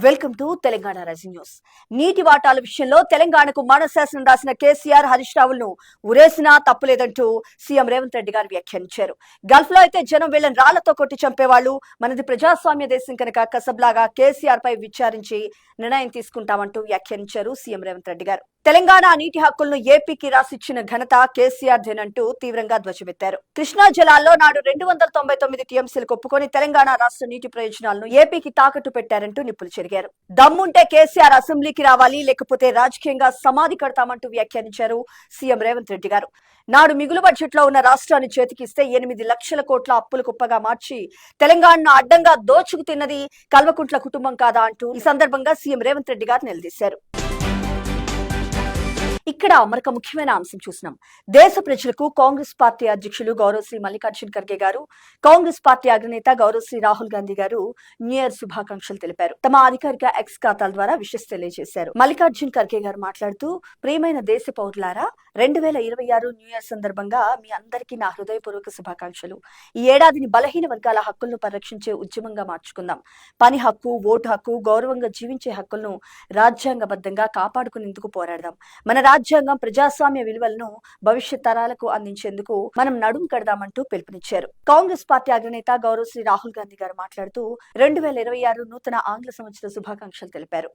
Welcome to Telangana rising news. నీటి వాటాల విషయంలో తెలంగాణకు మనశాసనం రాసిన కేసీఆర్ హరీష్ రావులను ఉరేసినా తప్పులేదంటూ సీఎం రేవంత్ రెడ్డి గారు వ్యాఖ్యానించారు. గల్ఫ్ లో అయితే జనం వీళ్ళని రాళ్లతో కొట్టి చంపేవాళ్లు, మనది ప్రజాస్వామ్య దేశం కనుక కసబ్లాగా కేసీఆర్ పై విచారించి నిర్ణయం తీసుకుంటామంటూ వ్యాఖ్యానించారు సీఎం రేవంత్ రెడ్డి గారు. తెలంగాణ నీటి హక్కులను ఏపీకి రాసిచ్చిన ఘనత కేసీఆర్ దేనంటూ తీవ్రంగా ధ్వజమెత్తారు. కృష్ణా జలాల్లో నాడు 299 టీఎంసీలకు ఒప్పుకొని తెలంగాణ రాష్ట్ర నీటి ప్రయోజనాలను ఏపీకి తాకట్టు పెట్టారంటూ నిప్పులు చెరిగారు. దమ్ముంటే కేసీఆర్ అసెంబ్లీకి రావాలి, లేకపోతే రాజకీయంగా సమాధి కడతామంటూ వ్యాఖ్యానించారు సీఎం రేవంత్ రెడ్డి గారు. నాడు మిగులు బడ్జెట్ లో ఉన్న రాష్ట్రాన్ని చేతికిస్తే 8 లక్షల కోట్ల అప్పులు కుప్పగా మార్చి తెలంగాణను అడ్డంగా దోచుకు తిన్నది కల్వకుంట్ల కుటుంబం కాదా అంటూ ఈ సందర్భంగా సీఎం రేవంత్ రెడ్డి గారు నిలదీశారు. ఇక్కడ మరొక ముఖ్యమైన అంశం చూసినాం. దేశ ప్రజలకు కాంగ్రెస్ పార్టీ అధ్యక్షులు గౌరవశ్రీ మల్లికార్జున్ ఖర్గే గారు, కాంగ్రెస్ పార్టీ అగ్రనేత గౌరవశ్రీ రాహుల్ గాంధీ గారు న్యూ ఇయర్ శుభాకాంక్షలు తెలిపారు. తమ అధికారిక ఎక్స్ ఖాతాల ద్వారా విషెస్ తెలియజేశారు. మల్లికార్జున్ ఖర్గే గారు మాట్లాడుతూ, ప్రియమైన దేశ పౌరులారా, 2026 న్యూ ఇయర్ సందర్భంగా మీ అందరికీ నా హృదయపూర్వక శుభాకాంక్షలు. ఈ ఏడాదిని బలహీన వర్గాల హక్కులను పరిరక్షించే ఉద్యమంగా మార్చుకుందాం. పని హక్కు, ఓటు హక్కు, గౌరవంగా జీవించే హక్కులను రాజ్యాంగబద్ధంగా కాపాడుకునేందుకు పోరాడదాం. మన రాజ్యాంగం ప్రజాస్వామ్య విలువలను భవిష్యత్ తరాలకు అందించేందుకు మనం నడుం కడదామంటూ పిలుపునిచ్చారు. కాంగ్రెస్ పార్టీ అగ్రనేత గౌరవశ్రీ రాహుల్ గాంధీ గారు మాట్లాడుతూ 2026 నూతన ఆంగ్ల సంవత్సర శుభాకాంక్షలు తెలిపారు.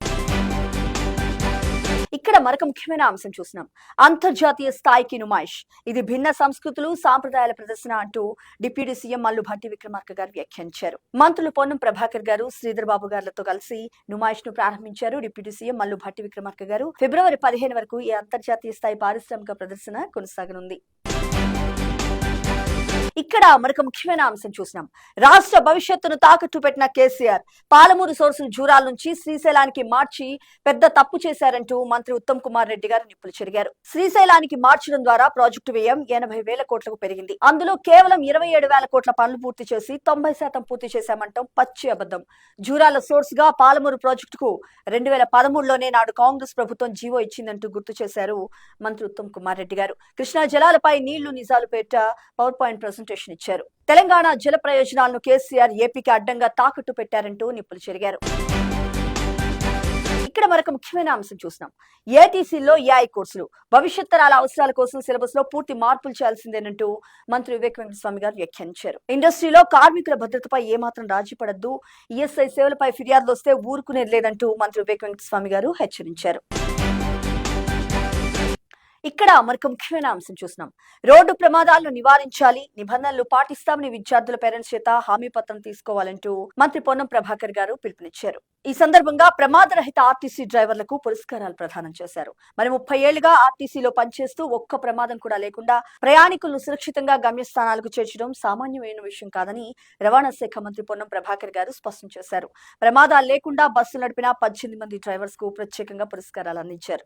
ఇక్కడ మరొక ముఖ్యమైన అంశం చూసినాం. అంతర్జాతీయ స్థాయికి నుమాయిష్, ఇది భిన్న సంస్కృతులు, సాంప్రదాయాల ప్రదర్శన అంటూ డిప్యూటీ సీఎం మల్లు భట్టి విక్రమార్క గారు వ్యాఖ్యానించారు. మంత్రులు పొన్నం ప్రభాకర్ గారు, శ్రీధర్ బాబు గారులతో కలిసి నుమాయిష్ ను ప్రారంభించారు డిప్యూటీ సీఎం మల్లు భట్టి విక్రమార్క గారు. ఫిబ్రవరి 15 వరకు ఈ అంతర్జాతీయ స్థాయి పారిశ్రామిక ప్రదర్శన కొనసాగనుంది. ఇక్కడ మరొక ముఖ్యమైన అంశం చూసినాం. రాష్ట్ర భవిష్యత్తును తాకట్టు పెట్టిన కేసీఆర్ పాలమూరు సోర్సులు జూరాల నుంచి శ్రీశైలానికి మార్చి పెద్ద తప్పు చేశారంటూ మంత్రి ఉత్తమ్ కుమార్ రెడ్డి గారు నిప్పులు చెరిగారు. శ్రీశైలానికి మార్చడం ద్వారా ప్రాజెక్టు వ్యయం 80,000 కోట్లకు పెరిగింది. అందులో కేవలం 27,000 కోట్ల పనులు పూర్తి చేసి 90% పూర్తి చేశామంటాం పచ్చి అబద్ధం. జూరాల సోర్స్ గా పాలమూరు ప్రాజెక్టుకు 2013లోనే నాడు కాంగ్రెస్ ప్రభుత్వం జీవో ఇచ్చిందంటూ గుర్తు చేశారు మంత్రి ఉత్తమ్ కుమార్ రెడ్డి గారు. కృష్ణా జలాలపై నీళ్లు నిజాలు పేట పవర్ పాయింట్ ప్రెజెంటేషన్ ఇచ్చారు. తెలంగాణ జల ప్రయోజనాలను కేసీఆర్ ఏపీకి అడ్డంగా తాకట్టు పెట్టారంటూ నిప్పులు చెరిగారు. ఇక్కడ మరొక ముఖ్యమైన అంశం చూసినాం. ఏటీసీలో ఏఐ కోర్సులు భవిష్యత్ తరాల అవసరాల కోసం సిలబస్ లో పూర్తి మార్పులు చేయాల్సిందేనంటూ మంత్రి వివేక్ వెంకటస్వామి గారు వ్యాఖ్యానించారు. ఇండస్ట్రీలో కార్మికుల భద్రతపై ఏమాత్రం రాజీ పడద్దు, ఈఎస్ఐ సేవలపై ఫిర్యాదులు వస్తే ఊరుకునేది లేదంటూ మంత్రి వివేక్ వెంకటస్వామి గారు హెచ్చరించారు. ఇక్కడ మరొక ముఖ్యమైన అంశం చూసినాం. రోడ్డు ప్రమాదాలను నివారించాలి, నిబంధనలు పాటిస్తామని విద్యార్థుల పేరెంట్స్ చేత హామీ పత్రం తీసుకోవాలంటూ మంత్రి పొన్నం ప్రభాకర్ గారు పిలుపునిచ్చారు. ఈ సందర్భంగా ప్రమాదరహిత ఆర్టీసీ డ్రైవర్లకు పురస్కారాలు ప్రదానం చేశారు. మరి 30 ఏళ్లుగా ఆర్టీసీలో పనిచేస్తూ ఒక్క ప్రమాదం కూడా లేకుండా ప్రయాణికులను సురక్షితంగా గమ్యస్థానాలకు చేర్చడం సామాన్యమైన విషయం కాదని రవాణా శాఖ మంత్రి పొన్నం ప్రభాకర్ గారు స్పష్టం చేశారు. ప్రమాదాలు లేకుండా బస్సులు నడిపిన 18 మంది డ్రైవర్స్ కు ప్రత్యేకంగా పురస్కారాలు అందించారు.